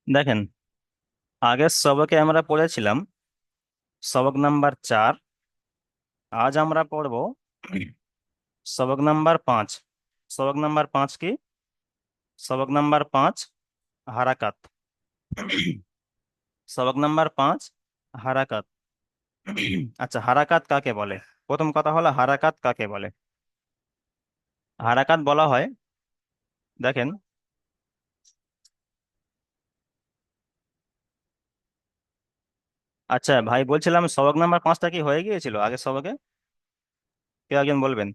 দেখেন, আগের সবকে আমরা পড়েছিলাম সবক নাম্বার 4। আজ আমরা পড়ব সবক নাম্বার 5। সবক নাম্বার 5 কি? সবক নাম্বার 5 হারাকাত। সবক নাম্বার 5 হারাকাত। আচ্ছা, হারাকাত কাকে বলে? প্রথম কথা হলো হারাকাত কাকে বলে। হারাকাত বলা হয়, দেখেন, আচ্ছা ভাই, বলছিলাম সবক নাম্বার 5টা কি হয়ে গিয়েছিল আগের সবকে? কেউ একজন বলবেন।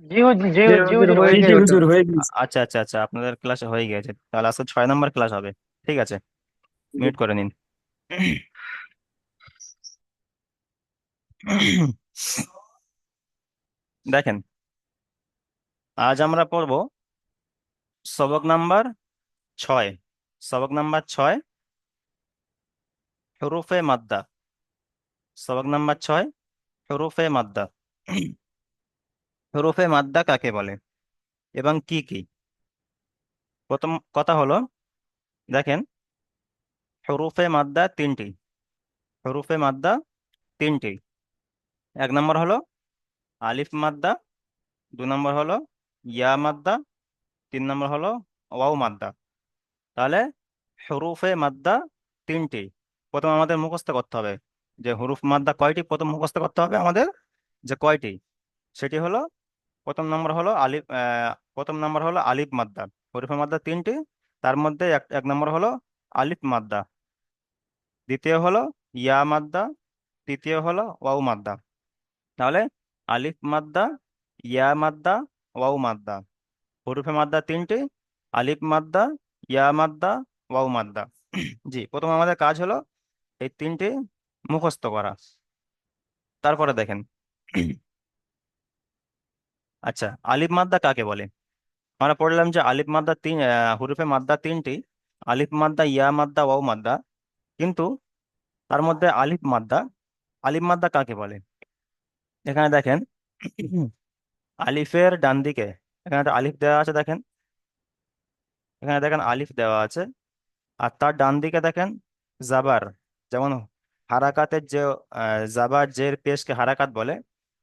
জি হুজুর, জি জি জি হুজুর হুজুর, হয়ে হয়ে জি গেছে তো। হুজুর হয়ে গেছে। আচ্ছা আচ্ছা আচ্ছা, আপনাদের ক্লাসে হয়ে গিয়েছে, তাহলে আজকে 6 নম্বর ক্লাস হবে। ঠিক আছে, মিউট করে নিন। দেখেন, আজ আমরা পড়ব সবক নাম্বার 6। সবক নাম্বার 6 হরুফে মাদ্দা। সবক নাম্বার 6 হরুফে মাদ্দা। হরুফে মাদ্দা কাকে বলে এবং কি কি? প্রথম কথা হলো, দেখেন, হরুফে মাদ্দা তিনটি। হরুফে মাদ্দা তিনটি। এক নম্বর হলো আলিফ মাদ্দা, 2 নম্বর হলো ইয়া মাদ্দা, 3 নম্বর হলো ওয়াও মাদ্দা। তাহলে হরুফে মাদ্দা তিনটি। প্রথম আমাদের মুখস্থ করতে হবে যে হরুফ মাদ্দা কয়টি। প্রথম মুখস্থ করতে হবে আমাদের যে কয়টি, সেটি হলো, প্রথম নম্বর হলো আলিফ, প্রথম নম্বর হলো আলিফ মাদ্দা। হরুফে মাদ্দা তিনটি, তার মধ্যে এক এক নম্বর হলো আলিফ মাদ্দা, দ্বিতীয় হলো ইয়া মাদ্দা, তৃতীয় হলো ওয়াও মাদ্দা। তাহলে আলিফ মাদ্দা, ইয়া মাদ্দা, ওয়াও মাদ্দা। হরুফে মাদ্দা তিনটি, আলিফ মাদ্দা, ইয়া মাদ্দা, ওয়াও মাদ্দা। জি, প্রথম আমাদের কাজ হলো এই তিনটি মুখস্থ করা। তারপরে দেখেন, আচ্ছা, আলিফ মাদ্দা কাকে বলে? আমরা পড়লাম যে আলিফ মাদ্দা হরুফে মাদ্দা তিনটি, আলিফ মাদ্দা, ইয়া মাদ্দা, ওয়াও মাদ্দা। কিন্তু তার মধ্যে আলিফ মাদ্দা, আলিফ মাদ্দা কাকে বলে? এখানে দেখেন, আলিফের ডান দিকে এখানে একটা আলিফ দেওয়া আছে, দেখেন, এখানে দেখেন আলিফ দেওয়া আছে। আর তার ডান দিকে দেখেন জাবার। যেমন হারাকাতের যে জাবার জের পেশকে হারাকাত বলে,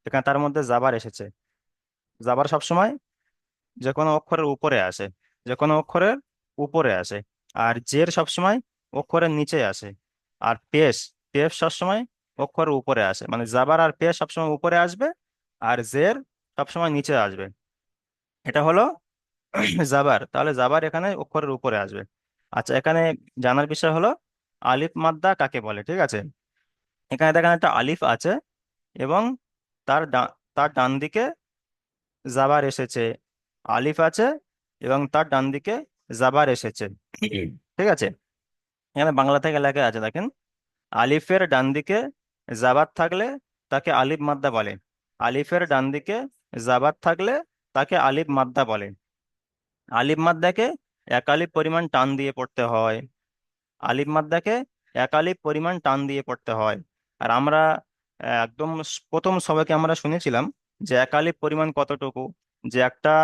এখানে তার মধ্যে জাবার এসেছে। জাবার সবসময় যে কোনো অক্ষরের উপরে আসে, যে কোনো অক্ষরের উপরে আসে। আর জের সবসময় অক্ষরের নিচে আসে। আর পেশ, পেশ সবসময় অক্ষরের উপরে আসে, মানে জাবার আর পেশ সবসময় উপরে আসবে, আর জের সবসময় নিচে আসবে। এটা হলো জাবার। তাহলে জাবার এখানে অক্ষরের উপরে আসবে। আচ্ছা, এখানে জানার বিষয় হলো আলিফ মাদ্দা কাকে বলে। ঠিক আছে, এখানে দেখেন একটা আলিফ আছে এবং তার ডান দিকে জাবার এসেছে। আলিফ আছে এবং তার ডান দিকে জাবার এসেছে। ঠিক আছে, এখানে বাংলা থেকে লেখা আছে, দেখেন, আলিফের ডান দিকে জাবার থাকলে তাকে আলিফ মাদ্দা বলে। আলিফের ডান দিকে জাবার থাকলে তাকে আলিফ মাদ্দা বলে। আলিফ মাদ্দাকে এক আলিফ পরিমাণ টান দিয়ে পড়তে হয়। আলিফ মাদ্দাকে এক আলিফ পরিমাণ টান দিয়ে পড়তে হয়। আর আমরা একদম প্রথম সবাইকে আমরা শুনেছিলাম যে এক আলিফ পরিমাণ কতটুকু, যে একটা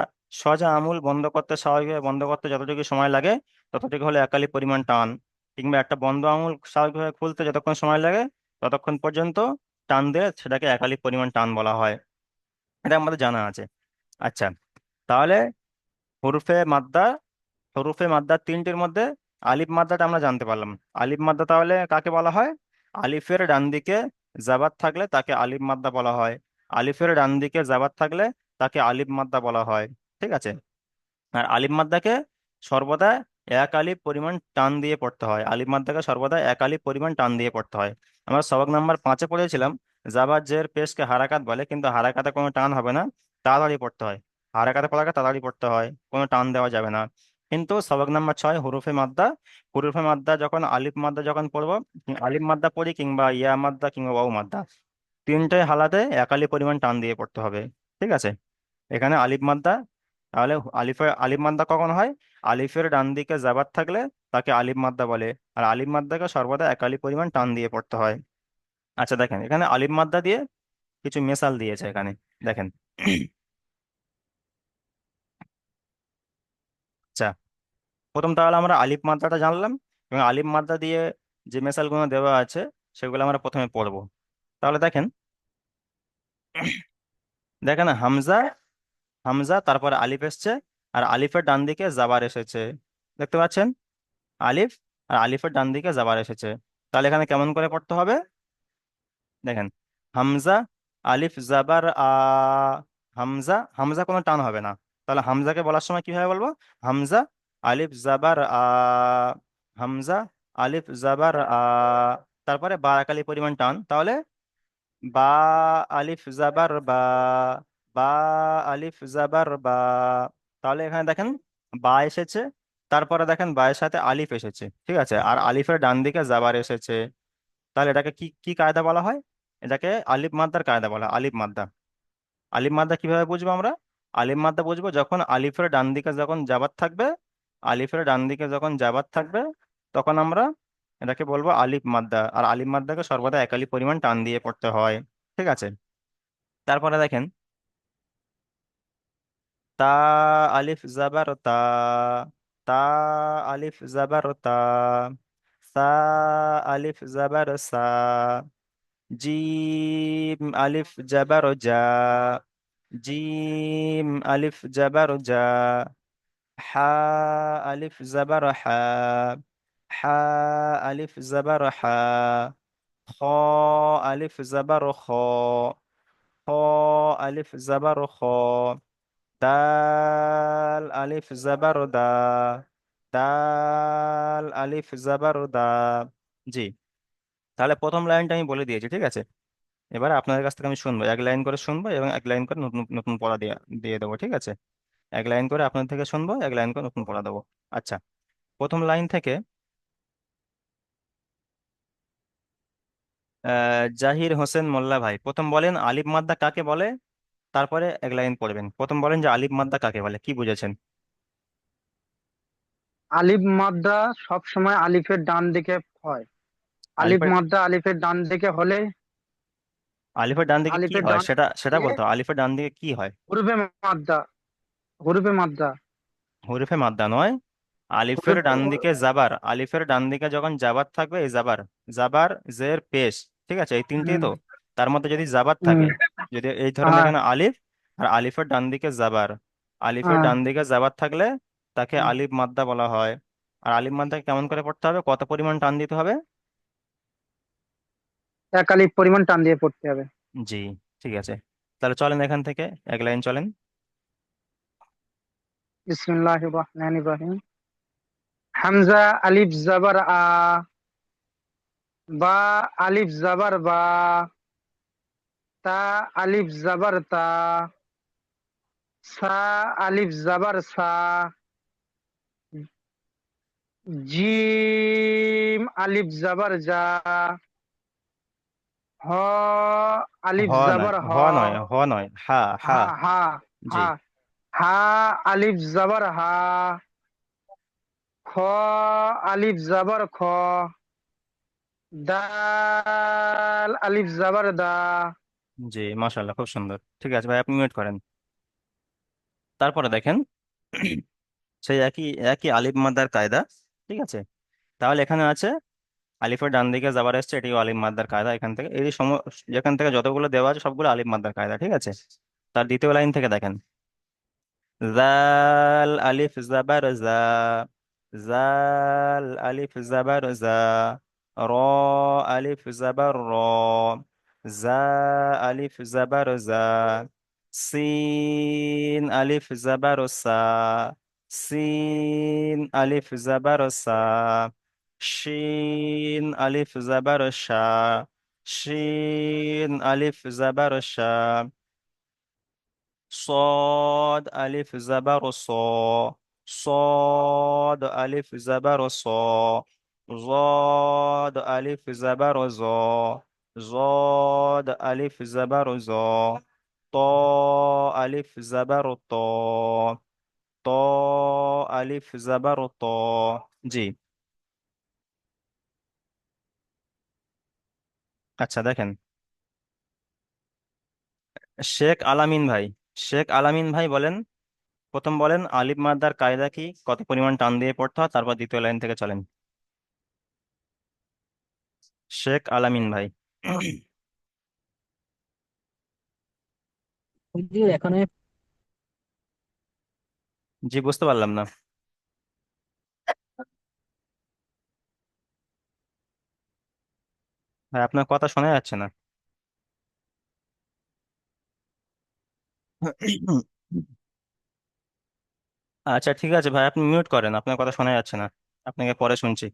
সোজা আঙুল বন্ধ করতে, স্বাভাবিকভাবে বন্ধ করতে যতটুকু সময় লাগে ততটুকু হলো এক আলিফ পরিমাণ টান। কিংবা একটা বন্ধ আঙুল স্বাভাবিকভাবে খুলতে যতক্ষণ সময় লাগে ততক্ষণ পর্যন্ত টান দিয়ে সেটাকে এক আলিফ পরিমাণ টান বলা হয়। এটা আমাদের জানা আছে। আচ্ছা, তাহলে হরফে মাদ্দা, হরফে মাদ্দা তিনটির মধ্যে আলিফ মাদ্দাটা আমরা জানতে পারলাম। আলিফ মাদ্দা তাহলে কাকে বলা হয়? আলিফের ডান দিকে জাবাত থাকলে তাকে আলিফ মাদ্দা বলা হয়। আলিফের ডান দিকে জাবাত থাকলে তাকে আলিফ মাদ্দা বলা হয়। ঠিক আছে, আর আলিফ মাদ্দাকে সর্বদা এক আলিফ পরিমাণ টান দিয়ে পড়তে হয়। আলিফ মাদ্দাকে সর্বদা এক আলিফ পরিমাণ টান দিয়ে পড়তে হয়। আমরা সবক নাম্বার 5-এ পড়েছিলাম জাবার জের পেশকে হারাকাত বলে, কিন্তু হারাকাতে কোনো টান হবে না, তাড়াতাড়ি পড়তে হয়। হারাকাতে পড়াকে তাড়াতাড়ি পড়তে হয়, কোনো টান দেওয়া যাবে না। কিন্তু সবক নাম্বার 6 হুরুফে মাদ্দা, হুরুফে মাদ্দা যখন আলিফ মাদ্দা যখন পড়বো, আলিফ মাদ্দা পড়ি কিংবা ইয়া মাদ্দা কিংবা ওয়াও মাদ্দা, তিনটে হালাতে এক আলিফ পরিমাণ টান দিয়ে পড়তে হবে। ঠিক আছে, এখানে আলিফ মাদ্দা, তাহলে আলিফ মাদ্দা কখন হয়? আলিফের ডান দিকে জাবাত থাকলে তাকে আলিফ মাদ্দা বলে। আর আলিফ মাদ্দাকে সর্বদা এক আলিফ পরিমাণ টান দিয়ে পড়তে হয়। আচ্ছা, দেখেন, এখানে আলিফ মাদ্দা দিয়ে কিছু মেসাল দিয়েছে এখানে, দেখেন। আচ্ছা, প্রথম তাহলে আমরা আলিফ মাদ্দাটা জানলাম। এবং আলিফ মাদ্দা দিয়ে যে মেসালগুলো দেওয়া আছে সেগুলো আমরা প্রথমে পড়বো। তাহলে দেখেন, দেখেন হামজা, হামজা তারপরে আলিফ এসছে, আর আলিফের ডান দিকে জাবার এসেছে, দেখতে পাচ্ছেন? আলিফ, আর আলিফের ডান দিকে জাবার এসেছে। তাহলে এখানে কেমন করে পড়তে হবে? দেখেন, হামজা, আলিফ জাবার আ, হামজা, হামজা কোনো টান হবে না। তাহলে হামজাকে বলার সময় কিভাবে বলবো? হামজা, আলিফ জাবার আ, হামজা, আলিফ জাবার আ, তারপরে বা একালি পরিমাণ টান, তাহলে বা, আলিফ জাবার বা, বা, আলিফ জাবার বা। তাহলে এখানে দেখেন বা এসেছে, তারপরে দেখেন বায়ের সাথে আলিফ এসেছে, ঠিক আছে, আর আলিফের ডান দিকে জাবার এসেছে। তাহলে এটাকে কি কি কায়দা বলা হয়? এটাকে আলিফ মাদ্দার কায়দা বলা হয়, আলিফ মাদ্দা। আলিফ মাদ্দা কিভাবে বুঝবো আমরা? আলিফ মাদ্দা বুঝবো যখন আলিফের ডান দিকে যখন জাবাত থাকবে, আলিফের ডান দিকে যখন জাবাত থাকবে, তখন আমরা এটাকে বলবো আলিফ মাদ্দা। আর আলিফ মাদ্দাকে সর্বদা একালি পরিমাণ টান দিয়ে পড়তে হয়, ঠিক আছে। তারপরে দেখেন, তা, আলিফ জাবার তা, তা, আলিফ জাবার তা, সা, আলিফ জাবার সা, জিম, আলিফ জাবার জা, জিম, আলিফ জাবার জা, হা, আলিফ জাবার হা, হা, আলিফ জাবার হা, খ, আলিফ জাবার খ, খ, আলিফ জাবার খ, দাল, আলিফ জাবার দা, দাল, আলিফ জাবার দা। জি, তাহলে প্রথম লাইনটা আমি বলে দিয়েছি, ঠিক আছে। এবার আপনাদের কাছ থেকে আমি শুনবো, এক লাইন করে শুনবো এবং এক লাইন করে নতুন নতুন পড়া দিয়ে দিয়ে দেবো, ঠিক আছে। এক লাইন করে আপনার থেকে শুনবো, এক লাইন করে নতুন পড়া দেবো। আচ্ছা, প্রথম লাইন থেকে জাহির হোসেন মোল্লা ভাই প্রথম বলেন আলিফ মাদ্দা কাকে বলে, তারপরে এক লাইন পড়বেন। প্রথম বলেন যে আলিফ মাদ্দা কাকে বলে, কি বুঝেছেন? আলিফ মাদ্দা সব সময় আলিফের ডান দিকে হয়। আলিফ আলিফের, মাদ্দা আলিফের ডান দিকে হলে আলিফের ডান দিকে কি আলিফের হয় ডান সেটা সেটা হলে বলতো, আলিফের ডান দিকে কি হয়? হরফে মাদ্দা, হরফে মাদ্দা, হরফে মাদ্দা নয়, আলিফের হরফ ডান দিকে জাবার, আলিফের ডান দিকে যখন জাবার থাকবে, এই জাবার, জাবার, জের, পেশ, ঠিক আছে, এই তিনটেই হুম, তো। তার মধ্যে যদি জাবার হুম, থাকে, যদি এই ধরেন হ্যাঁ, এখানে আলিফ, আর আলিফের ডান দিকে জাবার, আলিফের হ্যাঁ, ডান দিকে জাবার থাকলে তাকে হুম। আলিফ মাদ্দা বলা হয়। আর আলিফ মাদ্দাকে কেমন করে পড়তে হবে, কত পরিমাণ টান দিতে হবে? এক আলিফ পরিমাণ টান দিয়ে পড়তে হবে। জি, ঠিক আছে। তাহলে চলেন এখান থেকে এক লাইন চলেন। বিসমিল্লাহির রহমানির রহিম। হামজা আলিফ জাবার আ, বা আলিফ জাবার বা, তা আলিফ জাবার তা, সা আলিফ জাবার সা, জিম আলিফ জাবার জা, হ হ আলিফ নয়, জাবার হ, হ নয়, হ নয়, হা, হা। হা হা জি, হা, হা আলিফ জাবার হা, খ আলিফ জাবার খ, দাল আলিফ জাবার দা। জি, মাশাল্লাহ, খুব সুন্দর। ঠিক আছে ভাই, আপনি মিউট করেন। তারপরে দেখেন, সেই একই একই আলিফ মাদ্দার কায়দা, ঠিক আছে। তাহলে এখানে আছে আলিফের ডান দিকে যাবার এসছে, এটিও আলিফ মাদ্দার কায়দা। এখান থেকে এই যেখান থেকে যতগুলো দেওয়া আছে সবগুলো আলিফ মাদ্দার কায়দা, ঠিক আছে। তার দ্বিতীয় লাইন থেকে দেখেন, জাল, আলিফ জাবার জা, জাল, আলিফ জাবার জা, র, আলিফ জাবার র, জা, আলিফ জাবার জা, সিন, আলিফ জাবার সা, সিন, আলিফ জাবার সা, শিন, আলিফ জাবার শা, শিন, আলিফ জাবার শা, صاد، ألف زبر صا، صاد، ألف زبر صا، ضاد، ألف زبر زا، زاد، ألف زبر زا، طا، ألف زبر طا، طا، ألف زبر طا। জি, আচ্ছা দেখেন, শেখ আলামিন ভাই, শেখ আলামিন ভাই বলেন, প্রথম বলেন আলিফ মাদ্দার কায়দা কি, কত পরিমাণ টান দিয়ে পড়তে হয়, তারপর দ্বিতীয় লাইন থেকে চলেন। শেখ আলামিন ভাই। হুজুর এখন আমি জি, বুঝতে পারলাম না ভাই, আপনার কথা শোনা যাচ্ছে না। আচ্ছা ঠিক আছে ভাই, আপনি মিউট করেন, আপনার কথা শোনা যাচ্ছে না, আপনাকে পরে শুনছি।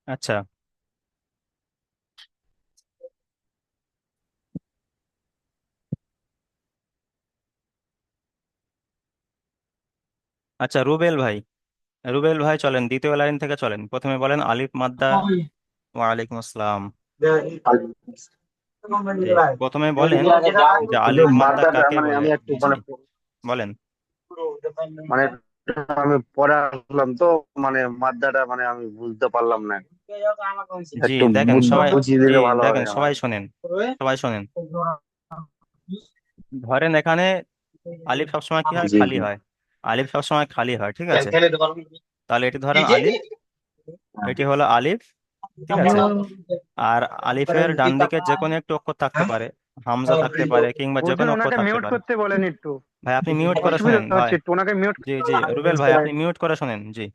আচ্ছা। আচ্ছা রুবেল ভাই, রুবেল ভাই চলেন দ্বিতীয় লাইন থেকে চলেন, প্রথমে বলেন আলিফ মাদ্দা। ওয়ালাইকুম আসসালাম। জি, প্রথমে বলেন যে কিন্তু আলিফ মাদ্দা মাদ্রাটা কাকে মানে বলে। আমি একটু জি, মানে বলেন। মানে আমি পড়ে আসলাম তো, মানে মাদ্রাটা মানে আমি বুঝতে পারলাম না। জি একটু দেখেন সবাই, বুঝিয়ে জি দিলে ভালো হবে দেখেন আমার। সবাই শোনেন, সবাই শোনেন। ধরেন এখানে আলিফ সবসময় কি হয়, জি খালি জি। হয়। আলিফ সবসময় খালি হয়, ঠিক আছে। তাহলে এটি ধরেন আলিফ, হ্যাঁ। এটি হলো আলিফ, ঠিক আছে। আর আলিফের ডান দিকে যে কোনো একটি অক্ষর থাকতে পারে, হামজা থাকতে পারে কিংবা যে হুজুর কোনো অক্ষর ওনাকে থাকতে মিউট পারে। করতে বলেন একটু, ভাই আপনি মিউট করে অসুবিধা শোনেন ভাই। হচ্ছে একটু, ওনাকে মিউট। জি জি রুবেল ভাই, আপনি মিউট করে শোনেন, জি।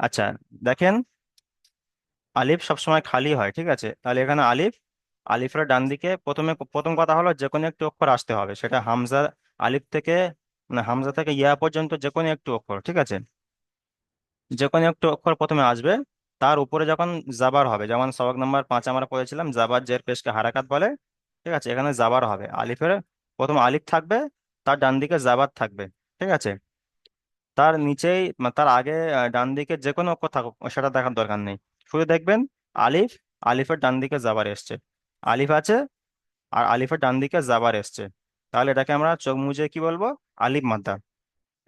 আচ্ছা দেখেন, আলিফ সবসময় খালি হয়, ঠিক আছে। তাহলে এখানে আলিফ, আলিফের ডান দিকে প্রথমে, প্রথম কথা হলো যে কোনো একটি অক্ষর আসতে হবে, সেটা হামজা, আলিফ থেকে মানে হামজা থেকে ইয়া পর্যন্ত যে কোনো একটি অক্ষর, ঠিক আছে। যে কোনো একটি অক্ষর প্রথমে আসবে, তার উপরে যখন জাবার হবে, যেমন সবক নাম্বার 5 আমরা পড়েছিলাম জাবার জের পেশকে হারাকাত বলে, ঠিক আছে। এখানে জাবার হবে, আলিফের প্রথম আলিফ থাকবে, তার ডান দিকে জাবার থাকবে, ঠিক আছে। তার নিচেই তার আগে ডান দিকে যে কোনো অক্ষর থাকুক সেটা দেখার দরকার নেই, শুধু দেখবেন আলিফ, আলিফের ডান দিকে জাবার এসছে, আলিফ আছে আর আলিফের ডান দিকে জাবার এসছে। তাহলে এটাকে আমরা চোখ মুজে কি বলবো, আলিফ মাদ্দা।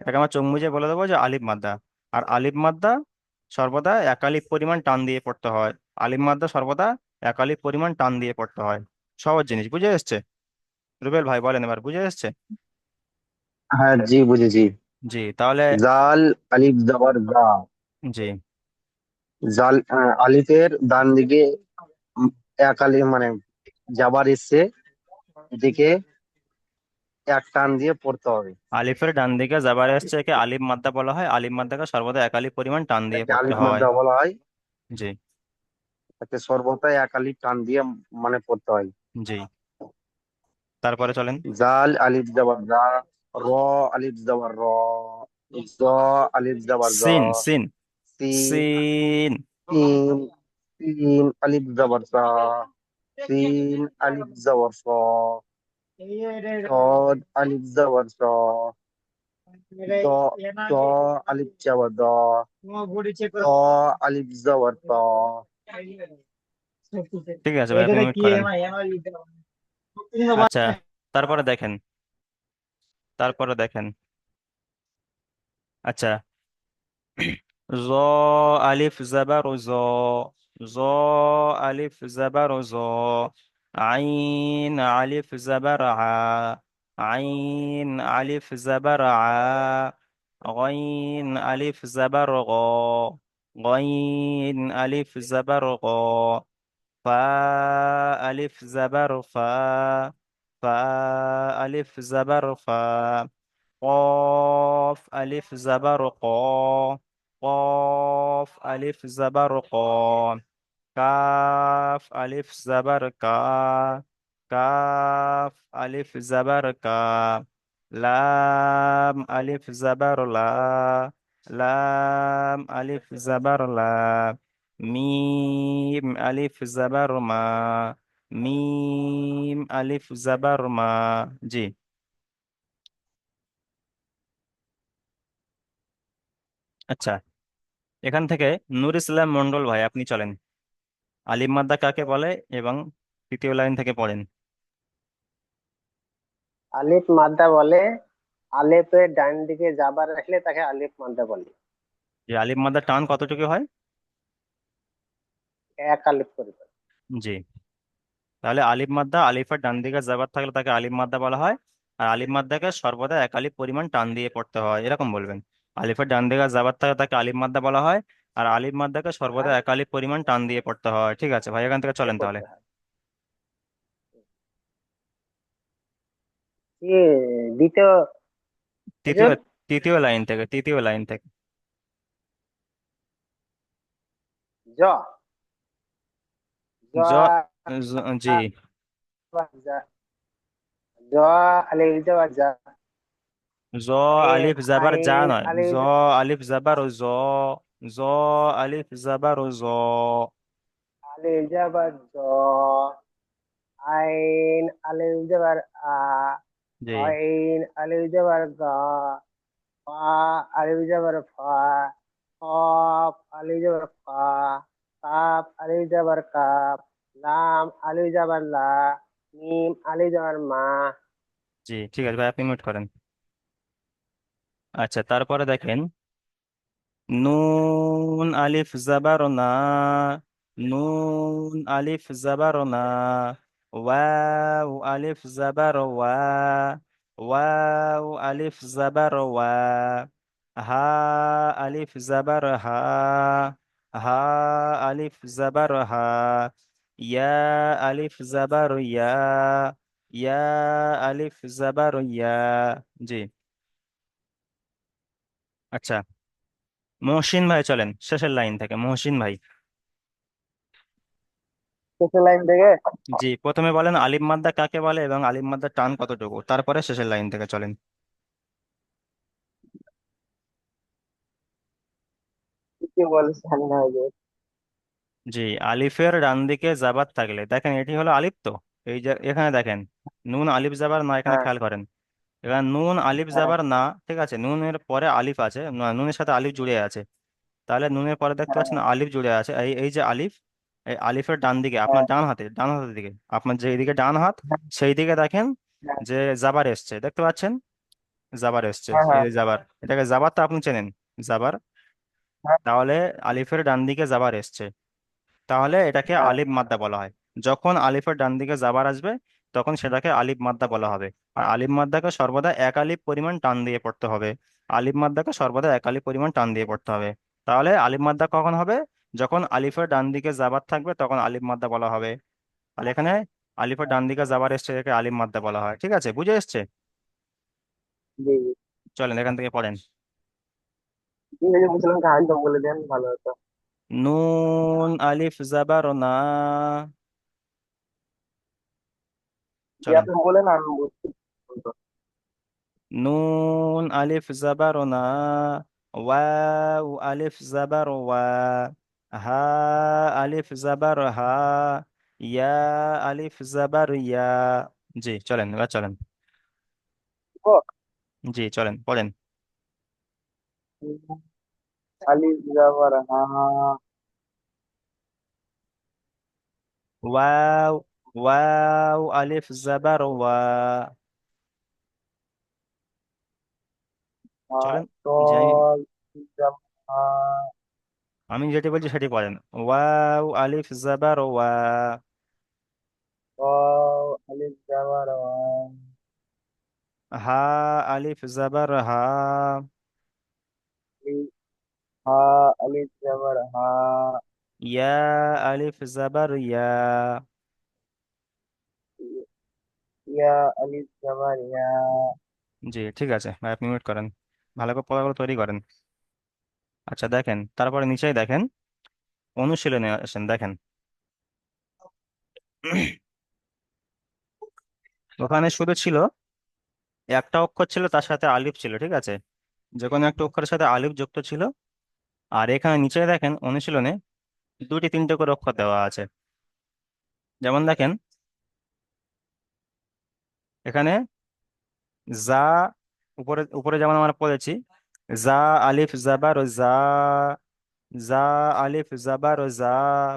এটাকে আমরা চোখ মুজে বলে দেবো যে আলিফ মাদ্দা। আর আলিফ মাদ্দা সর্বদা এক আলিফ পরিমাণ টান দিয়ে পড়তে হয়। আলিফ মাদ্দা সর্বদা এক আলিফ পরিমাণ টান দিয়ে পড়তে হয়। সহজ জিনিস, বুঝে এসছে? রুবেল ভাই বলেন এবার, বুঝে এসছে? হ্যাঁ জি বুঝেছি। জি তাহলে, জাল, আলিফ জবর জা। জি জাল আলিফের ডান দিকে উম, এক আলিফ মানে যাবার এসছে দিকে এক টান দিয়ে পড়তে হবে। আলিফের ডান দিকে জাবার এসছে, একে আলিফ মাদ্দা বলা হয়। আলিফ মাদ্দাকে সর্বদা এক আলিফ পরিমাণ টান দিয়ে একে পড়তে আলিফ হয়। মাদ্দা বলা হয়। জি একে সর্বদা এক আলিফ টান দিয়ে মানে পড়তে হয়। জি, তারপরে চলেন। জাল, আলিফ জবর জা। র, আলিফ জবর র। জ, আলিফ জবর জ। সিন সিন সিন, সিন। সিন, সিন, আলিফ জবর সা। সিন, আলিফ জবর স। صاد، ألف زبر صا. দ, দ, আলিফ জবর দ। ত, আলিফ জবর ত। ঠিক আছে ভাই, আপনি মিউট করেন। আচ্ছা, তারপরে দেখেন, তারপরে দেখেন। আচ্ছা, জ আলিফ জাবার জ, জ আলিফ জাবার জ, আইন আলিফ জাবার আ, আইন আলিফ জাবার আ, গইন আলিফ জাবার গ, গইন আলিফ জাবার গ, ফা আলিফ জাবার ফা, ফা আলিফ জাবার ফা, قاف ألف زبر قا، قاف ألف زبر قا، كاف ألف زبر كا، كاف ألف زبر كا، لام ألف زبر لا، لام ألف زبر لا، ميم ألف زبر ما، ميم ألف زبر ما। জি। আচ্ছা, এখান থেকে নূর ইসলাম মন্ডল ভাই আপনি চলেন, আলিফ মাদ্দা কাকে বলে এবং তৃতীয় লাইন থেকে পড়েন। আলিফ মাদ্দা বলে আলিফের ডান দিকে যাবার রাখলে তাকে আলিফ মাদ্দা বলে। যে আলিফ মাদ্দার টান কতটুকু হয়? এক আলিফ করে। জি, তাহলে আলিফ মাদ্দা, আলিফের ডান দিকে জাবার থাকলে তাকে আলিফ মাদ্দা বলা হয়। আর আলিফ মাদ্দাকে সর্বদা এক আলিফ পরিমাণ টান দিয়ে পড়তে হয়, এরকম বলবেন। আলিফের ডান দিকে জাবার থাকে তাকে আলিফ মাদ্দা বলা হয়। আর আলিফ মাদ্দাকে সর্বদা হ্যাঁ, এক আলিফ পরিমাণ টান দিয়ে পড়তে হয়। ঠিক আছে ভাই, এখান থেকে দিয়ে চলেন তাহলে। পড়তে হয়। কি দ্বিতীয় তৃতীয় হুজুর? তৃতীয় লাইন থেকে। জ জ জ জি। জা, জ আলিফ জবর জা, জ আলিফ জাবার যা আইন নয়, জ আলিফ আলিফ জাবার জ। জ আলিফ জাবার জ। আলিফ জবর জ, আইন আলিফ জবর আ, জি আইন আলিফ জবর গা, ফা আলিফ জবর ফা, কফ আলিফ জবর ফা, কাফ আলিফ জবর কাফ, লাম আলিফ জবর লা, মিম আলিফ জবর মা। জি, ঠিক আছে ভাই, আপনি মিউট করেন। আচ্ছা, তারপরে দেখেন, নুন আলিফ জাবার না, নুন আলিফ জাবার না, ওয়াও আলিফ জাবার ওয়া, ওয়াও আলিফ জাবার ওয়া, হা আলিফ জাবার হা, হা আলিফ জাবার হা, ইয়া আলিফ জাবার ইয়া, ইয়া আলিফ জাবার ইয়া। জি। আচ্ছা, মহসিন ভাই চলেন শেষের লাইন থেকে, মহসিন ভাই। শেষের লাইন থেকে জি, প্রথমে বলেন আলিফ মাদ্দা কাকে বলে এবং আলিফ মাদ্দার টান কতটুকু, তারপরে শেষের লাইন থেকে চলেন। কি বলছেন না যে? জি, আলিফের ডান দিকে জাবার থাকলে, দেখেন এটি হলো আলিফ তো, এই যে এখানে দেখেন নুন আলিফ জাবার না, এখানে হ্যাঁ, খেয়াল করেন। এখানে নুন আলিফ হ্যাঁ, জাবার না, ঠিক আছে, নুনের পরে আলিফ আছে, নুনের সাথে আলিফ জুড়ে আছে। তাহলে নুনের পরে দেখতে হ্যাঁ, পাচ্ছেন আলিফ জুড়ে আছে, এই এই যে আলিফ, এই আলিফের ডান দিকে আপনার হ্যাঁ, ডান হাতের দিকে, আপনার যে দিকে ডান হাত, হ্যাঁ, সেই দিকে দেখেন হ্যাঁ, যে জাবার এসছে, দেখতে পাচ্ছেন জাবার এসছে, হ্যাঁ, এই হ্যাঁ, যে জাবার, এটাকে জাবার তো আপনি চেনেন, জাবার। হ্যাঁ, তাহলে আলিফের ডান দিকে জাবার এসছে, তাহলে এটাকে হ্যাঁ, আলিফ মাদ্দা বলা হয়। যখন আলিফের ডান দিকে জাবার আসবে, তখন সেটাকে আলিফ মাদ্দা বলা হবে। আর আলিফ মাদ্দাকে সর্বদা এক আলিফ পরিমাণ টান দিয়ে পড়তে হবে। আলিফ মাদ্দাকে সর্বদা এক আলিফ পরিমাণ টান দিয়ে পড়তে হবে। তাহলে আলিফ মাদ্দা কখন হবে? যখন আলিফের ডান দিকে জাবার থাকবে তখন আলিফ মাদ্দা বলা হবে। তাহলে এখানে আলিফের ডান দিকে জাবার এসছে, এটাকে আলিফ মাদ্দা বলা হয়। ঠিক আছে, বুঝে এসছে? জি, জি। চলেন এখান থেকে পড়েন। ঠিক আছে, বলছিলাম কাহিনীটা বলে দেন ভালো হতো। নুন আলিফ জাবার না। জি, চলেন। আপনি বলেন, আমি বুঝছি। নুন আলিফ জাবার না, ওয়াও আলিফ জাবার ওয়া, হা আলিফ জাবার হা, ইয়া আলিফ জাবার ইয়া। জি চলেন, এবার চলেন। ও, জি চলেন পড়েন। আলিফ যাবার হা, ওয়াও, ওয়াও আলিফ জাবার ওয়া। হা, চলেন। জি, তল যাবার হা, আমি যেটি বলছি সেটি পড়েন। ওয়াও আলিফ জাবার ওয়া, তল আলিফ যাবার হা, হা আলিফ জাবার হা, আলিফ, হা আলিফ যাবার হা, ইয়া আলিফ জাবার ইয়া। ইয়া আলিফ যাবার ইয়া। জি, ঠিক আছে ভাই, আপনি মিউট করেন, ভালো করে পড়াগুলো তৈরি করেন। আচ্ছা দেখেন, তারপরে নিচেই দেখেন, অনুশীলনে আসেন, দেখেন ওখানে শুধু ছিল একটা অক্ষর ছিল, তার সাথে আলিফ ছিল, ঠিক আছে, যে কোনো একটা অক্ষরের সাথে আলিফ যুক্ত ছিল। আর এখানে নিচে দেখেন অনুশীলনে দুটি তিনটে করে অক্ষর দেওয়া আছে। যেমন দেখেন এখানে যা, উপরে উপরে যেমন আমরা পড়েছি, যা আলিফ জাবার যা, যা আলিফ জাবার যা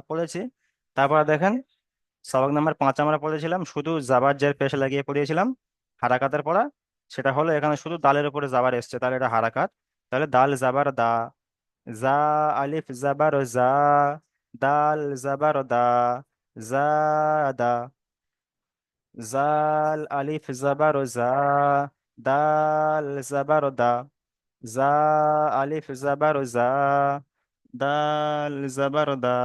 পড়েছি। তারপর দেখেন সবক নাম্বার 5 আমরা পড়েছিলাম, শুধু জাবার জের পেশ লাগিয়ে পড়িয়েছিলাম, হারাকাতের পড়া। সেটা হলো এখানে শুধু দালের উপরে জাবার এসছে, তাহলে এটা হারাকাত। তাহলে দাল জাবার দা, জা আলিফ জাবার জা, দাল জাবার দা, জা দা, জাল আলিফ জাবার জা, দাল জাবার দা। জা আলিফ জাবার জা, দাল জাবার দা,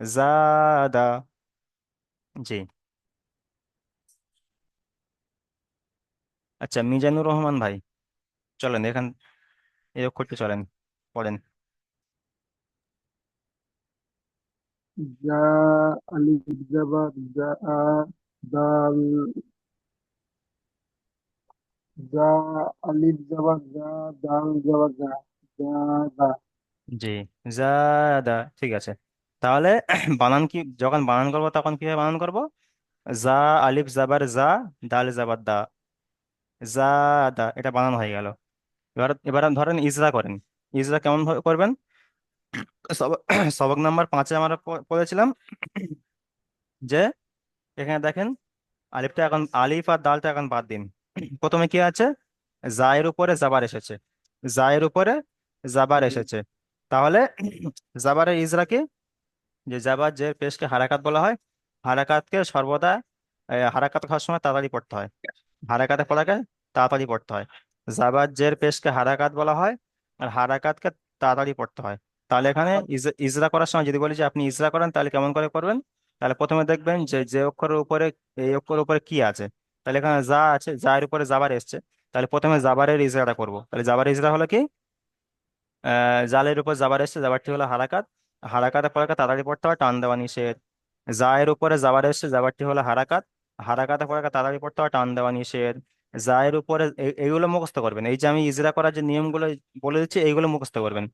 জাদা। জি। আচ্ছা, মিজানুর রহমান ভাই, চলেন এখান এই অক্ষরটি চলেন পড়েন। জা আলিফ জাবার জা দাল জা আলিফ জাবার জা দাল জাবার জা জা দা। জি, জাদা, ঠিক আছে। তাহলে বানান কি, যখন বানান করবো তখন কিভাবে বানান করব? জা আলিফ জাবার জা, দাল জাবার দা, জাদা, এটা বানানো হয়ে গেল। এবার এবার ধরেন ইজরা করেন। ইজরা কেমন ভাবে করবেন? সব- সবক নাম্বার 5-এ আমরা পড়েছিলাম যে এখানে দেখেন আলিফটা এখন, আলিফ আর দালটা এখন বাদ দিন। প্রথমে কি আছে? জায়ের উপরে জাবার এসেছে, জায়ের উপরে জাবার এসেছে। তাহলে জাবারের ইজরা কি? যে জাবার যে পেশকে হারাকাত বলা হয়, হারাকাতকে সর্বদা হারাকাত খাওয়ার সময় তাড়াতাড়ি পড়তে হয়, হারাকাতে পড়াকে তাড়াতাড়ি পড়তে হয়। জাবার জের পেশকে হারাকাত বলা হয়, আর হারাকাতকে তাড়াতাড়ি পড়তে হয়। তাহলে এখানে ইজরা করার সময় যদি বলি যে আপনি ইজরা করেন, তাহলে কেমন করে করবেন? তাহলে প্রথমে দেখবেন যে যে অক্ষরের উপরে, এই অক্ষরের উপরে কি আছে। তাহলে এখানে যা আছে, যা এর উপরে জাবার এসছে, তাহলে প্রথমে জাবারের ইজরাটা করব। তাহলে জাবারের ইজরা হলো কি? জালের উপর জাবার এসছে, জাবারটি হলো হারাকাত, হারাকাতে পড়াকে তাড়াতাড়ি পড়তে হয়, টান দেওয়া নিষেধ। জায়ের উপরে জাবার এসছে, জাবারটি হলো হারাকাত, হারাকাতে পড়াকে তাড়াতাড়ি পড়তে হয়, টান দেওয়া নিষেধ। জায়ের উপরে এইগুলো মুখস্থ করবেন। এই যে আমি ইজরা করার যে নিয়মগুলো বলে দিচ্ছি, এইগুলো মুখস্থ করবেন।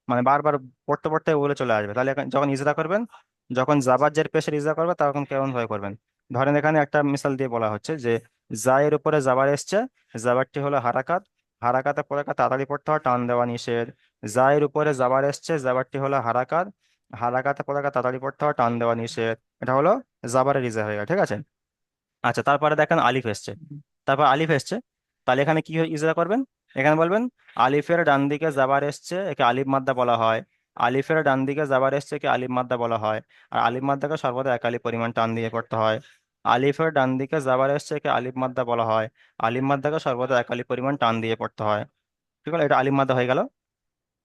মানে বারবার পড়তে পড়তে ওগুলো চলে আসবে। তাহলে যখন ইজরা করবেন, যখন জাবার জের পেশের ইজরা করবে, তখন কেমন ভাবে করবেন? ধরেন এখানে একটা মিসাল দিয়ে বলা হচ্ছে যে জায়ের উপরে জাবার এসছে, জাবারটি হলো হারাকাত, হারাকাতে পড়ে তাড়াতাড়ি পড়তে হয়, টান দেওয়া নিষেধ। জায়ের উপরে জাবার এসছে, জাবারটি হলো হারাকাত, হারাকাতে পড়ে তাড়াতাড়ি পড়তে হয়, টান দেওয়া নিষেধ। এটা হলো জাবারের ইজরা হয়ে গেল, ঠিক আছে। আচ্ছা, তারপরে দেখেন আলিফ এসছে, তারপর আলিফ এসছে। তাহলে এখানে কি ইজরা করবেন? এখানে বলবেন আলিফের ডান দিকে জাবার এসছে, একে আলিফ মাদ্দা বলা হয়। আলিফের ডান দিকে জাবার এসছে, একে আলিফ মাদ্দা বলা হয়। আর আলিফ মাদ্দাকে সর্বদা একালি পরিমাণ টান দিয়ে করতে হয়। আলিফের ডান দিকে জাবার এসছে, একে আলিফ মাদ্দা বলা হয়। আলিফ মাদ্দাকে সর্বদা একালি পরিমাণ টান দিয়ে পড়তে হয়। ঠিক আছে, এটা আলিফ মাদ্দা হয়ে গেল।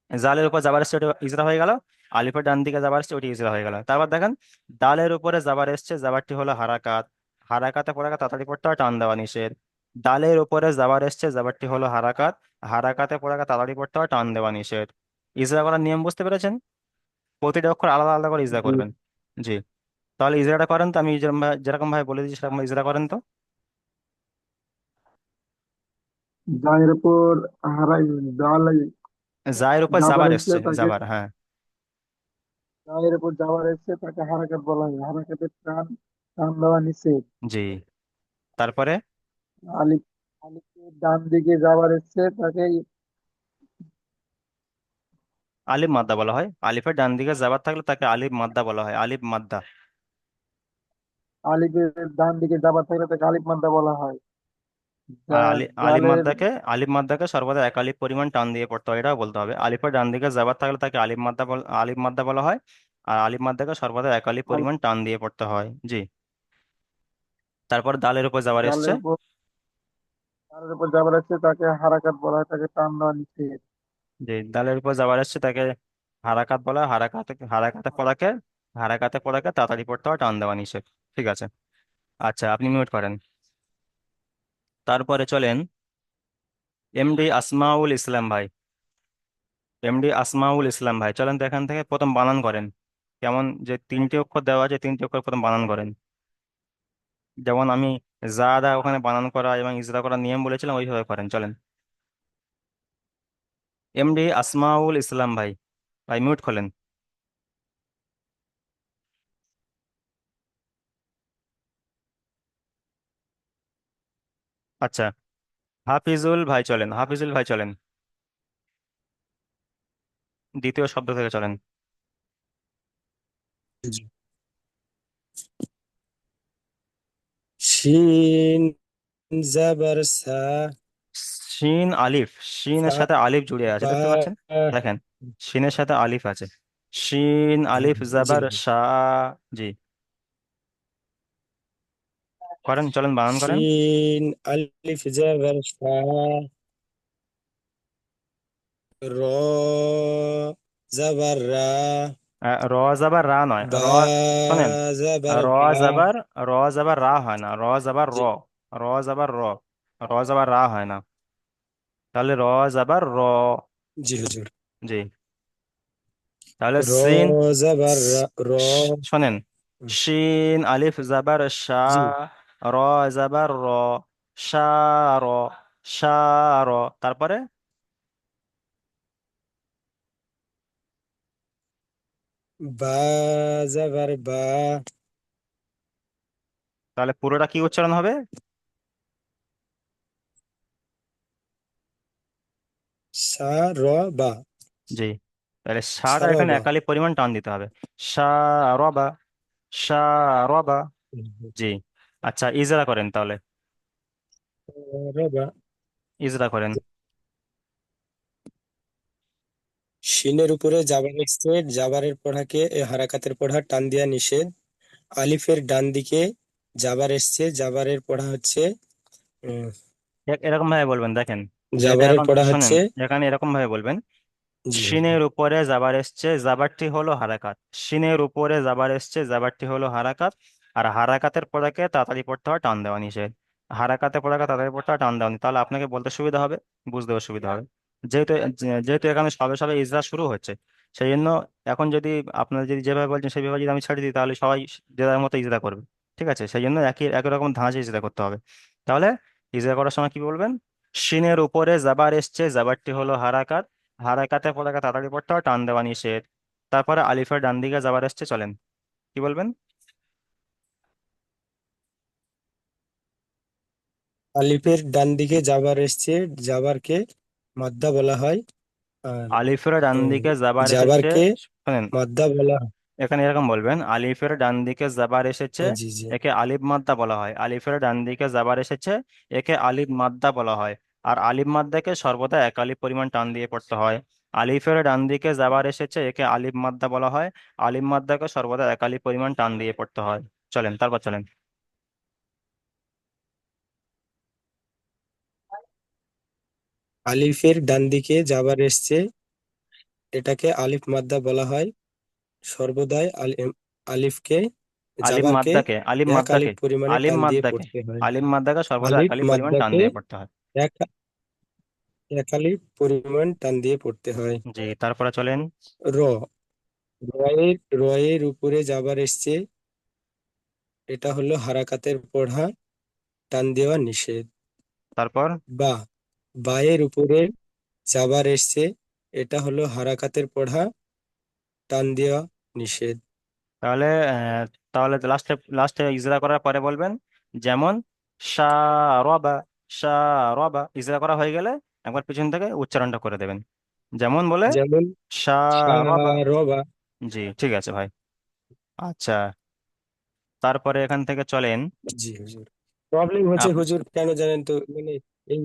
জালের উপর জাবার এসছে, ওটা ইজরা হয়ে গেল। আলিফের ডান দিকে জাবার এসছে, ওটি ইজরা হয়ে গেল। তারপর দেখেন ডালের উপরে জাবার এসছে, জাবারটি হলো হারাকাত, হারাকাতে পড়ে তাড়াতাড়ি পড়তে হয়, টান দেওয়া নিষেধ। ডালের উপরে জাবার এসছে, জাবারটি হলো হারাকাত, হারাকাতে পড়ে তাড়াতাড়ি পড়তে হয়, টান দেওয়া নিষেধ। ইজরা করার নিয়ম বুঝতে পেরেছেন? প্রতিটা অক্ষর আলাদা আলাদা করে ইজরা জি। করবেন। জি। তাহলে ইজরাটা করেন তো, আমি যেরকম ভাবে বলে দিচ্ছি সেরকম ইজরা করেন তো। জায়ের উপর হারাই দাল জায়ের উপর জাবার জাবার এসছে এসছে, তাকে জাবার, হ্যাঁ। জায়ের উপর জাবার এসছে তাকে হারাকাত বলা হয়, হারাকাতের টান টান দেওয়া নিষেধ। জি। তারপরে আলিফ আলিফের ডান দিকে যাবার এসছে তাকে আলিফ মাদ্দা বলা হয়। আলিফের ডান দিকে জাবার থাকলে তাকে আলিফ মাদ্দা বলা হয়, আলিফ মাদ্দা। আলিফের ডান দিকে যাবার থাকলে তাকে আলিফ মাদ্দা বলা হয়। আর আলিফ জালের মাদ্দাকে, আলিফ মাদ্দাকে সর্বদা এক আলিফ পরিমাণ টান দিয়ে পড়তে হয়, এটাও বলতে হবে। আলিফের ডান দিকে জাবার থাকলে তাকে আলিফ মাদ্দা বলা হয়। আর আলিফ মাদ্দাকে সর্বদা এক আলিফ আল- পরিমাণ টান দিয়ে পড়তে হয়। জি। তারপর দালের উপর যাবার এসছে। জালের উপর জালের উপর যাবার এসছে তাকে হারাকাত বলা হয়, তাকে টান দেওয়া নিষেধ। জি, দালের উপর যাবার এসছে তাকে হারাকাত বলা হয়। হারাকাতে পড়াকে তাড়াতাড়ি পড়তে হয়, টান দেওয়া নিষেধ। ঠিক আছে। আচ্ছা, আপনি মিউট করেন। তারপরে চলেন এমডি আসমাউল ইসলাম ভাই। এমডি আসমাউল ইসলাম ভাই, চলেন তো এখান থেকে প্রথম বানান করেন। কেমন, যে 3টি অক্ষর দেওয়া আছে, 3টি অক্ষর প্রথম বানান করেন। যেমন আমি জাদা ওখানে বানান করা এবং ইজরা করার নিয়ম বলেছিলাম, ওইভাবে করেন, চলেন। এমডি আসমাউল ইসলাম ভাই, ভাই মিউট খোলেন। আচ্ছা, হাফিজুল ভাই চলেন, হাফিজুল ভাই চলেন, দ্বিতীয় শব্দ থেকে চলেন। শিন জাবার সা শিন আলিফ, শিনের সা সাথে আলিফ জুড়ে আছে, বা দেখতে পাচ্ছেন? দেখেন, শিনের সাথে আলিফ আছে। শিন আলিফ জাবার বুঝলাম। শাহ। জি, করেন, চলেন বানান করেন। শিন আলিফ জাবার সা র জাবার রা, র জাবার রা নয়, বা শোনেন, জাবার র বা। জাবার র জাবার রা হয় না, র জাবার র, জি র জাবার র, র জাবার রা হয় না। তাহলে র জাবার র। জি হুজুর। জি। তাহলে র সিন, জাবার রা, র। শোনেন, শিন আলিফ জাবার শা, জি র জাবার র, শা, র, শা, র। তারপরে বা জাবার বা, তাহলে পুরোটা কি উচ্চারণ হবে? সা র বা, জি। তাহলে শাটা সারা এখানে বা। একালি পরিমাণ টান দিতে হবে। শা, রবা, শা, রবা। জি। আচ্ছা, ইজরা করেন তাহলে, র বা। ইজরা করেন। শিনের উপরে জাবার এসছে, জাবারের পড়াকে এ হারাকাতের পড়া টান দেওয়া নিষেধ। আলিফের ডান দিকে জাবার এসছে, জাবারের পড়া হচ্ছে উম, এরকম ভাবে বলবেন, দেখেন, যেহেতু জাবারের এখন পড়া শোনেন, হচ্ছে। এখানে এরকম ভাবে বলবেন, জি হুজুর। শিনের উপরে জাবার এসছে, জাবারটি হলো হারাকাত। শিনের উপরে জাবার এসছে, জাবারটি হলো হারাকাত। আর হারাকাতের পড়াকে তাড়াতাড়ি পড়তে হয়, টান দেওয়া নিষেধ। হারাকাতের পড়াকে তাড়াতাড়ি পড়তে হয়, টান দেওয়া নিষেধ। তাহলে আপনাকে বলতে সুবিধা হবে, বুঝতে সুবিধা হবে। যেহেতু যেহেতু এখানে সবে সবে ইজরা শুরু হচ্ছে, সেই জন্য এখন যদি আপনারা যদি যেভাবে বলছেন সেইভাবে যদি আমি ছেড়ে দিই, তাহলে সবাই যে যার মতো ইজরা করবে। ঠিক আছে, সেই জন্য একই রকম ধাঁচে ইজরা করতে হবে। তাহলে ইজরা করার সময় কি বলবেন? শিনের উপরে জাবার এসছে, জাবারটি হলো হারাকাত। হারাকাতে পড়াকে তাড়াতাড়ি পড়তে হয়, টান দেওয়া নিষেধ। তারপরে আলিফের ডান দিকে যাবার এসছে, চলেন, কি বলবেন? আলিফের ডান দিকে জাবার এসছে, জাবারকে মাদ্দা বলা হয়। আর আলিফের ডান উম, দিকে যাবার এসেছে, জাবারকে শোনেন, মাদ্দা বলা হয়। এখানে এরকম বলবেন, আলিফের ডান দিকে যাবার এসেছে, জি জি। একে আলিফ মাদ্দা বলা হয়। আলিফের ডান দিকে যাবার এসেছে, একে আলিফ মাদ্দা বলা হয়। আর আলিফ মাদ্দাকে সর্বদা এক আলিফ পরিমাণ টান দিয়ে পড়তে হয়। আলিফের ডান দিকে যাবার এসেছে, একে আলিফ মাদ্দা বলা হয়। আলিফ মাদ্দাকে সর্বদা এক আলিফ পরিমাণ টান দিয়ে পড়তে হয়। চলেন, তারপর চলেন। আলিফের ডান দিকে জাবার এসছে, এটাকে আলিফ মাদ্দা বলা হয়। সর্বদাই আলিফকে, জাবারকে আলিম এক আলিফ মাদ্দাকে পরিমাণে আলিম টান দিয়ে মাদ্দাকে পড়তে হয়। আলিম মাদ্দাকে সর্বদা আলিফ একালি পরিমাণ টান মাদ্দাকে দিয়ে পড়তে হয়। এক এক আলিফ পরিমাণ টান দিয়ে পড়তে হয়। জি, তারপরে চলেন। র, রয়ের উপরে জাবার এসছে, এটা হলো হারাকাতের পড়া, টান দেওয়া নিষেধ। তারপর বা, বায়ের উপরে জাবার এসছে, এটা হলো হারাকাতের পড়া, টান দেওয়া নিষেধ। তাহলে তাহলে লাস্টে লাস্টে ইজরা করার পরে বলবেন, যেমন শা, রবা, শা, রবা। ইজরা করা হয়ে গেলে একবার পিছন থেকে উচ্চারণটা করে দেবেন, যেমন বলে যেমন শা, রবা। রবা। জি, ঠিক আছে ভাই। আচ্ছা, তারপরে এখান থেকে চলেন। জি হুজুর। প্রবলেম হচ্ছে আপ হুজুর, কেন জানেন তো, মানে এই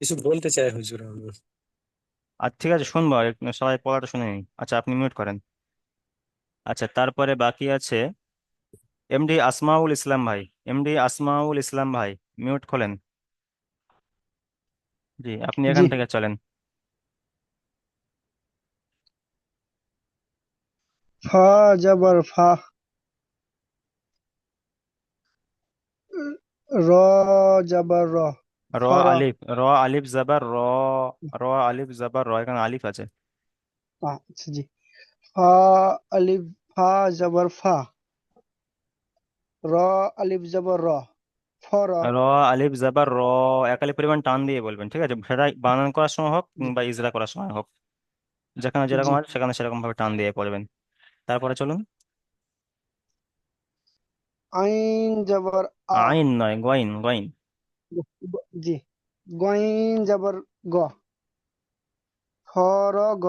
কিছু বলতে চাই হুজুর আমি। আর ঠিক আছে, শুনবো, সবাই পড়াটা শুনে নিন। আচ্ছা, আপনি মিউট করেন। আচ্ছা, তারপরে বাকি আছে এমডি আসমাউল ইসলাম ভাই। এমডি আসমাউল ইসলাম ভাই, মিউট খোলেন। জি, আপনি জি। এখান থেকে চলেন। ফা জবর ফা, র জবর র, র ফর। আলিফ, র আলিফ জাবার র, র আলিফ জাবার র, এখানে আলিফ আছে। আচ্ছা জি। ফা আলিফ, ফা জবর ফা, র আলিফ জবর র, ফর। র আলিফ জাবার র, একালি পরিমাণ টান দিয়ে বলবেন, ঠিক আছে? সেটা বানান করার সময় হোক জি বা ইজরা করার সময় হোক, যেখানে যেরকম জি। আছে সেখানে সেরকম ভাবে টান দিয়ে পড়বেন। তারপরে চলুন। আইন জবর আ, আইন নয়, গইন, গইন। জি। গইন জবর গ, ফর গ,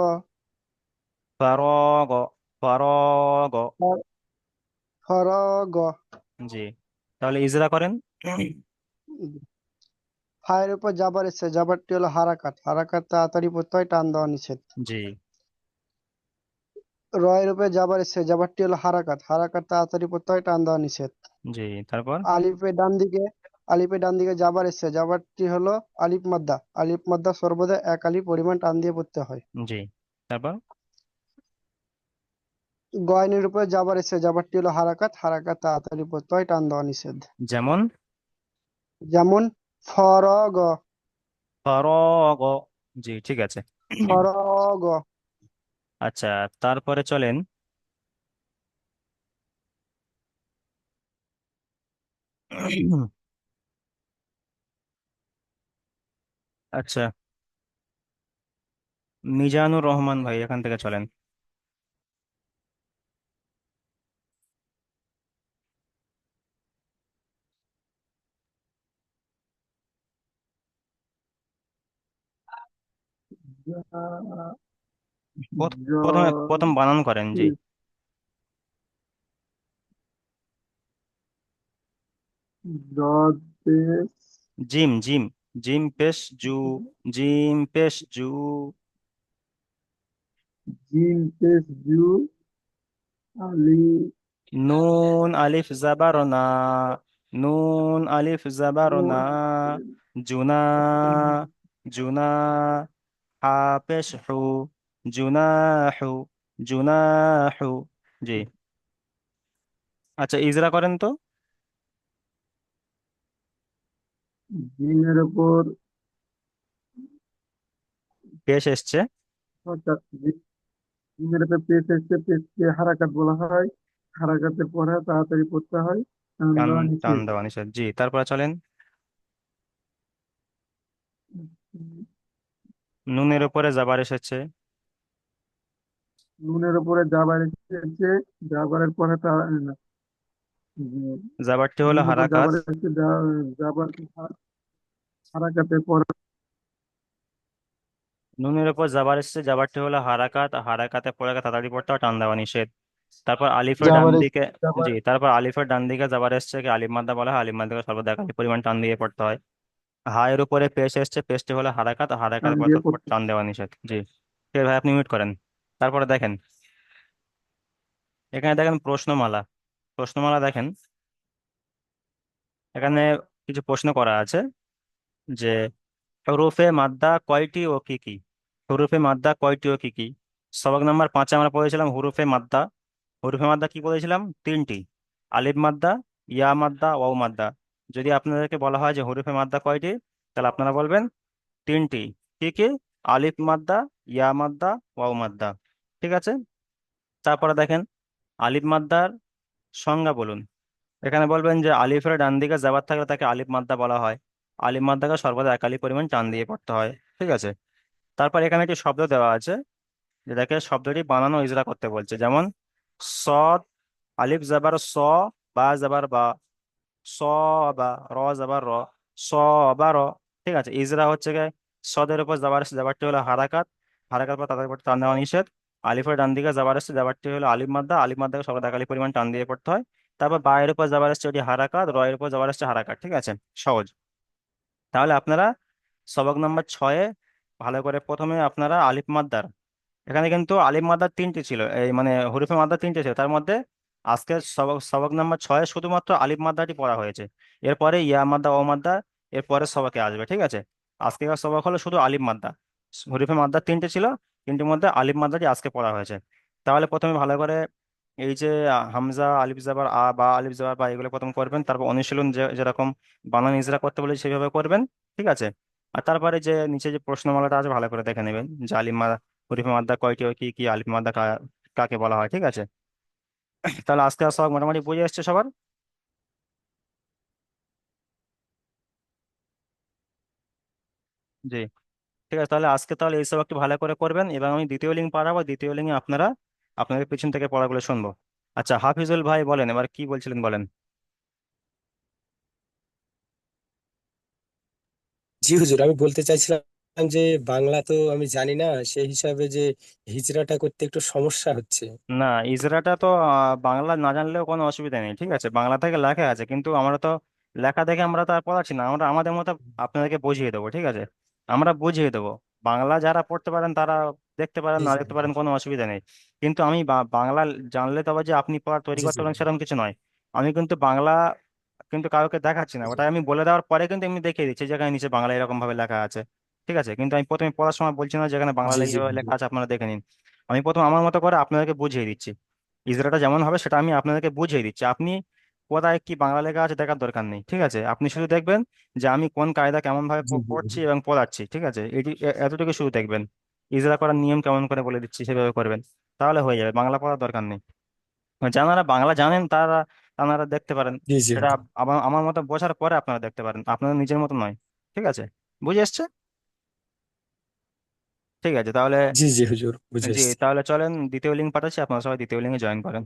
ফারগ, ফারগ। ফর- ফর গ। জি, তাহলে ইজরা করেন। ফায়ের উপর জাবার এসছে, জাবারটি হলো হারাকাত, হারাকাত তাড়াতাড়ি পড়তে হয়, টান দেওয়া নিষেধ। জি, রয়ের উপরে জাবার এসছে, জাবারটি হলো হারাকাত, হারাকাত তাড়াতাড়ি পড়তে হয়, টান দেওয়া নিষেধ। জি, তারপর আলিফের ডান দিকে আলিফের ডান দিকে জাবার এসছে, জাবারটি হলো আলিফ মাদ্দা। আলিফ মাদ্দা সর্বদা এক আলিফ পরিমাণ টান দিয়ে পড়তে হয়। জি। তারপর গয়নের উপরে জাবার এসছে, জাবারটি হলো হারাকাত। হারাকাত তাড়াতাড়ি পড়তে হয়, টান দেওয়া নিষেধ। যেমন যেমন ফরগ। ফরগ। জি, ঠিক আছে। ফরগ। আচ্ছা, তারপরে চলেন। আচ্ছা, মিজানুর রহমান ভাই এখান থেকে চলেন। জা- প্রথমে জ- প্রথম বানান করেন, জি। জদ পেশ জিম জিম। জিম পেশ জু। জিম পেশ জু। জিম পেশ জু আলি নুন আলিফ জাবার না। নুন আলিফ জাবার না। নুন জুনা। জুনা। হা পেশ হু। জুনাহু। জুনাহু। জি। আচ্ছা, ইজরা করেন তো। জিমের উপর পেশ এসছে। অর্থাৎ জিমের উপর পেশ এসছে, পেশকে হারাকাত বলা হয়। হারাকাতের পরে তাড়াতাড়ি পড়তে হয়, টান টান দেওয়া টান নিষেধ। দেওয়া নিষেধ, জি। তারপরে চলেন। নুনের উপরে জাবার এসেছে। নুনের উপরে জাবার এসেছে, জাবারের পরে না, জাবারটি হলো নুনের উপর হারাকাত। জাবার এসেছে, জাবার হারাকাতের পরে নুনের উপর জাবার এসেছে, জাবারটি হলো হারাকাত। হারাকাতে পড়ে গেলে তাড়াতাড়ি পড়তে হয়, টান দেওয়া নিষেধ। তারপর আলিফের ডান জাবার দিকে। জি, জাবার তারপর আলিফের ডান দিকে জাবার এসছে কি আলিফ মাদ্দা বলা হয়। আলিফ মাদ্দাকে সর্বদা এক আলিফ পরিমাণ টান দিয়ে পড়তে হয়। হায়ের উপরে পেশ এসছে, পেশটি হলো হারাকাত। টান হারাকাতের পর দিয়ে তারপর পড়তে টান দেওয়া নিষেধ, জি। ঠিক আছে ভাই, আপনি মিউট করেন। তারপরে দেখেন, এখানে দেখেন প্রশ্নমালা। প্রশ্নমালা দেখেন, এখানে কিছু প্রশ্ন করা আছে যে হরুফে মাদ্দা কয়টি ও কি কি। হরুফে মাদ্দা কয়টি ও কি কি। সবক নাম্বার 5 আমরা পড়েছিলাম হরুফে মাদ্দা। হরুফে মাদ্দা কি বলেছিলাম? তিনটি। আলিফ মাদ্দা, ইয়া মাদ্দা, ওয়াও মাদ্দা। যদি আপনাদেরকে বলা হয় যে হরুফে মাদ্দা কয়টি, তাহলে আপনারা বলবেন তিনটি। কি কি? আলিফ মাদ্দা, ইয়া মাদ্দা, ওয়াও মাদ্দা। ঠিক আছে। তারপরে দেখেন আলিফ মাদ্দার সংজ্ঞা বলুন। এখানে বলবেন যে আলিফের ডান দিকে জাবার থাকলে তাকে আলিফ মাদ্দা বলা হয়। আলিফ মাদ্দাকে সর্বদা এক আলিফ পরিমাণ টান দিয়ে পড়তে হয়। ঠিক আছে। তারপর এখানে একটি শব্দ দেওয়া আছে, যেটাকে শব্দটি বানানো ইজরা করতে বলছে। যেমন সদ, আলিফ জাবার স, বা জাবার বা, স বা, র জাবার র, স বা র। ঠিক আছে। ইজরা হচ্ছে গিয়ে সদের উপর জাবার এসে জাবারটি হলো হারাকাত। হারাকাত পর তাদের উপর টান দেওয়া নিষেধ। আলিফের ডান দিকে জাবার এসে জাবারটি হলো আলিফ মাদ্দা। আলিফ মাদ্দাকে সর্বদা এক আলিফ পরিমাণ টান দিয়ে পড়তে হয়। তারপর বা এর উপর জাবার এসছে ওটি হারাকাত, র এর উপর জাবার এসছে হারাকাত। ঠিক আছে। সহজ। তাহলে আপনারা সবক নাম্বার 6-এ ভালো করে প্রথমে আপনারা আলিফ মাদ্দার, এখানে কিন্তু আলিফ মাদ্দার তিনটে ছিল, এই মানে হরফে মাদ্দার তিনটে ছিল, তার মধ্যে আজকে সবক সবক নাম্বার 6-এ শুধুমাত্র আলিফ মাদ্দাটি পড়া হয়েছে। এরপরে ইয়া মাদ্দা, ও মাদ্দা এরপরে সবকে আসবে। ঠিক আছে। আজকেকার সবক হলো শুধু আলিফ মাদ্দা। হরফে মাদ্দার তিনটে ছিল, তিনটির মধ্যে আলিফ মাদ্দাটি আজকে পড়া হয়েছে। তাহলে প্রথমে ভালো করে এই যে হামজা, আলিফ জাবার আ, বা আলিফ জাবার বা, এগুলো প্রথম করবেন। তারপর অনুশীলন যেরকম বানান ইজরা করতে বলে সেভাবে করবেন। ঠিক আছে। আর তারপরে যে নিচে যে প্রশ্নমালাটা আছে ভালো করে দেখে নেবেন যে আলিফ হরিফ মাদ্দা কয়টি ও কি কি, আলিফ মাদ্দা কাকে বলা হয়। ঠিক আছে। তাহলে আজকে সব মোটামুটি বুঝে এসছে সবার। জি। ঠিক আছে, তাহলে আজকে তাহলে এইসব একটু ভালো করে করবেন এবং আমি দ্বিতীয় লিঙ্ক পাঠাবো। দ্বিতীয় লিঙ্কে আপনারা আপনাদের পিছন থেকে পড়াগুলো শুনবো। আচ্ছা, হাফিজুল ভাই বলেন, এবার কি বলছিলেন বলেন। জি হুজুর, আমি বলতে চাইছিলাম যে বাংলা তো আমি জানি না, সেই হিসাবে যে হিজড়াটা করতে একটু সমস্যা হচ্ছে। না, ইজরাটা তো বাংলা না জানলেও কোনো অসুবিধা নেই। ঠিক আছে, বাংলা থেকে লেখা আছে, কিন্তু আমরা তো লেখা দেখে আমরা তো আর পড়াচ্ছি না, আমরা আমাদের মতো আপনাদেরকে বুঝিয়ে দেবো। ঠিক আছে। আমরা বুঝিয়ে দেবো। বাংলা যারা পড়তে পারেন তারা দেখতে পারেন, জি না জি দেখতে পারেন, কোনো অসুবিধা নেই। কিন্তু আমি বাংলা জানলে তবে যে আপনি পড়া তৈরি জি করতে জি পারেন সেরকম কিছু নয়। আমি কিন্তু বাংলা কিন্তু কাউকে দেখাচ্ছি না, ওটা আমি বলে দেওয়ার পরে কিন্তু এমনি দেখিয়ে দিচ্ছি যেখানে নিচে বাংলা এরকম ভাবে লেখা আছে। ঠিক আছে, কিন্তু আমি প্রথমে পড়ার সময় বলছি না যেখানে বাংলা জি জি লেখা হুজুর। আছে আপনারা দেখে নিন। আমি প্রথম আমার মতো করে আপনাদেরকে বুঝিয়ে দিচ্ছি। ইজরাটা যেমন হবে সেটা আমি আপনাদেরকে বুঝিয়ে দিচ্ছি, আপনি কোথায় কি বাংলা লেখা আছে দেখার দরকার নেই। ঠিক আছে, আপনি শুধু দেখবেন যে আমি কোন কায়দা কেমন ভাবে জি জি পড়ছি হুজুর। এবং পড়াচ্ছি। ঠিক আছে, এতটুকু শুধু দেখবেন। ইজরা করার নিয়ম কেমন করে বলে দিচ্ছি সেভাবে করবেন, তাহলে হয়ে যাবে, বাংলা পড়ার দরকার নেই। যারা বাংলা জানেন তারা তারা দেখতে পারেন। জি জি সেটা হুজুর। আমার আমার মতো বোঝার পরে আপনারা দেখতে পারেন, আপনাদের নিজের মতো নয়। ঠিক আছে, বুঝে এসছে? ঠিক আছে তাহলে। জি জি হুজুর, বুঝে জি এসছি। তাহলে চলেন দ্বিতীয় লিঙ্ক পাঠাচ্ছি, আপনারা সবাই দ্বিতীয় লিঙ্কে জয়েন করেন।